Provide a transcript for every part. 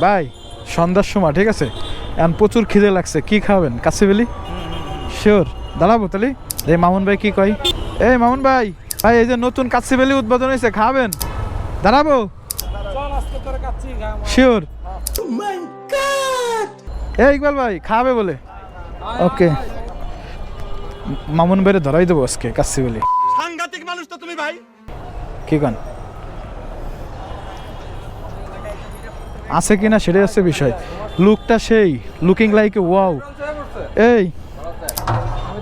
ভাই সন্ধ্যার সময় ঠিক আছে, এখন প্রচুর খিদে লাগছে, কি খাবেন? কাচ্চি শিওর দাঁড়াবো তাহলে। এই মামুন ভাই কি কয়? এই মামুন ভাই, ভাই এই যে নতুন কাচ্চি উদ্বোধন হয়েছে, খাবেন? দাঁড়াবো শিওর। এই ইকবাল ভাই খাবে বলে, ওকে মামুন ভাইরে ধরাই দেবো আজকে কাচ্চি। সাংঘাতিক মানুষ তো তুমি ভাই। কি কন আছে কিনা সেটাই হচ্ছে বিষয়। লুকটা সেই লুকিং লাইক ওয়াও। এই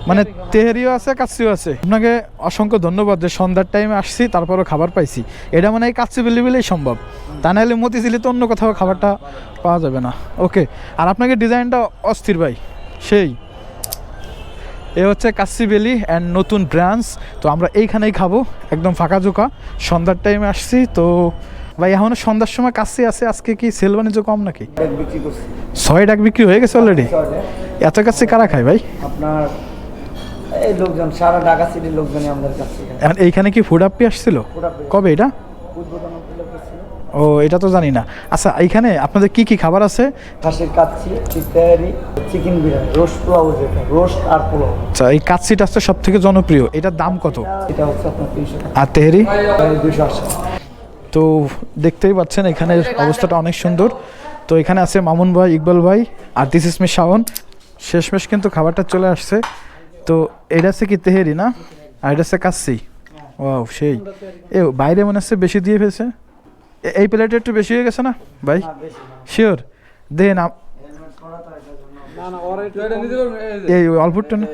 মানে তেহারিও আছে কাচ্চিও আছে। আপনাকে অসংখ্য ধন্যবাদ যে সন্ধ্যার টাইমে আসছি তারপরও খাবার পাইছি। এটা মানে এই কাচ্চি বিলেই সম্ভব, তা নাহলে মতিঝিলে তো অন্য কোথাও খাবারটা পাওয়া যাবে না। ওকে, আর আপনাকে ডিজাইনটা অস্থির ভাই, সেই। এ হচ্ছে কাচ্চি বেলি অ্যান্ড নতুন ব্রাঞ্চ। তো আমরা এইখানেই খাবো, একদম ফাঁকা ঝোঁকা। সন্ধ্যার টাইমে আসছি তো ভাই, এখনো সন্ধ্যার সময় কাচ্চি আছে। আজকে কি সেল বাণিজ্য কম নাকি? 6 ডাক বিক্রি হয়ে গেছে অলরেডি। এত কাচ্চি কারা খায় ভাই? আপনার এই লোকজন, সারা ঢাকা সিটির লোকজনই আমাদের কাছে। এইখানে কি ফুড আপি আসছিল? কবে এটা? ও এটা তো জানি না। আচ্ছা এইখানে আপনাদের কি কি খাবার আছে? খাসির কাচ্চি, তেহারি, চিকেন বিরিয়ানি, রোস্ট পোলাও, যেটা রোস্ট আর পোলাও। আচ্ছা এই কাচ্চিটা হচ্ছে সব থেকে জনপ্রিয়, এটার দাম কত? এটা হচ্ছে আপনার 300 টাকা। আর তেহারি? 280। তো দেখতেই পাচ্ছেন এখানের অবস্থাটা অনেক সুন্দর। তো এখানে আছে মামুন ভাই, ইকবাল ভাই, আর দিস ইজ মি শাওন। শেষমেশ কিন্তু খাবারটা চলে আসছে। তো এটা হচ্ছে কি তেহারি না, আর এটা হচ্ছে কাচ্চি। ও সেই, এ বাইরে মনে হচ্ছে বেশি দিয়ে ফেলছে। এই প্লেটে একটু বেশি হয়ে গেছে না ভাই? শিওর দেন এই অল্পটা না।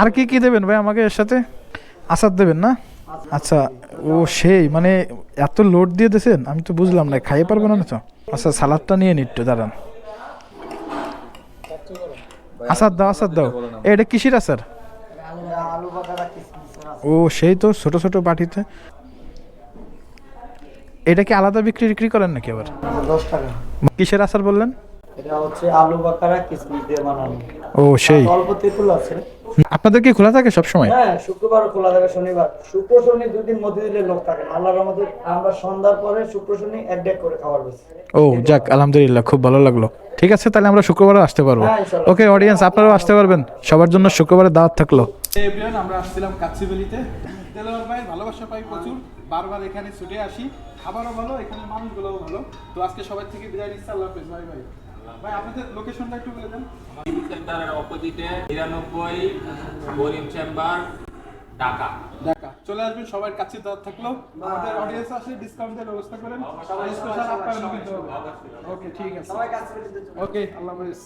আর কি কি দেবেন ভাই আমাকে এর সাথে? আচার দেবেন না? আচ্ছা ও সেই, মানে এত লোড দিয়ে দিয়েছেন আমি তো বুঝলাম না, খাইয়ে পারবো না তো। আচ্ছা সালাদটা নিয়ে নিট্টু দাঁড়ান। আচার দাও, আচার দাও। এটা কিসির আচার? ও সেই তো, ছোট ছোট বাটিতে। এটা কি আলাদা বিক্রি করেন নাকি আবার? 10 টাকা। কিসের আচার বললেন? এটা হচ্ছে আলু বাকারা কিসমিস দিয়ে বানানো। ও সেই। অল্প তেঁতুল আছে। আপনাদের কি খোলা থাকে সব সময়? হ্যাঁ, শুক্রবার খোলা থাকে, শনিবার। শুক্র শনি 2 দিন মধ্যে দিলে লোক থাকে। আল্লাহর রহমতে আমরা সন্ধ্যার পরে শুক্র শনি এক ডেক করে খাবার বেশি। ও যাক আলহামদুলিল্লাহ, খুব ভালো লাগলো। ঠিক আছে তাহলে আমরা শুক্রবারও আসতে পারবো। ওকে অডিয়েন্স আপনারাও আসতে পারবেন, সবার জন্য শুক্রবারে দাওয়াত থাকলো। এভরিওয়ান আমরা আসছিলাম কাচ্চিবেলিতে, দেলোয়ার ভাই ভালোবাসা পাই প্রচুর, বারবার এখানে ছুটে আসি। খাবারও ভালো, এখানে মানুষগুলোও ভালো। তো আজকে সবাই থেকে বিদায় নিচ্ছি, আল্লাহ হাফেজ। ভাই ভাই ভাই আপনাদের লোকেশনটা একটু বলে দেন। সেন্টারের অপোজিটে 99 গরিব চেম্বার, ঢাকা। চলে আসবেন, সবার কাছে দাওয়াত থাকলো। আমাদের অডিয়েন্স আসলে ডিসকাউন্টের ব্যবস্থা করেন, সবাই স্পেশাল আপনারা কিন্তু। ওকে ঠিক আছে, ওকে আল্লাহ হাফেজ।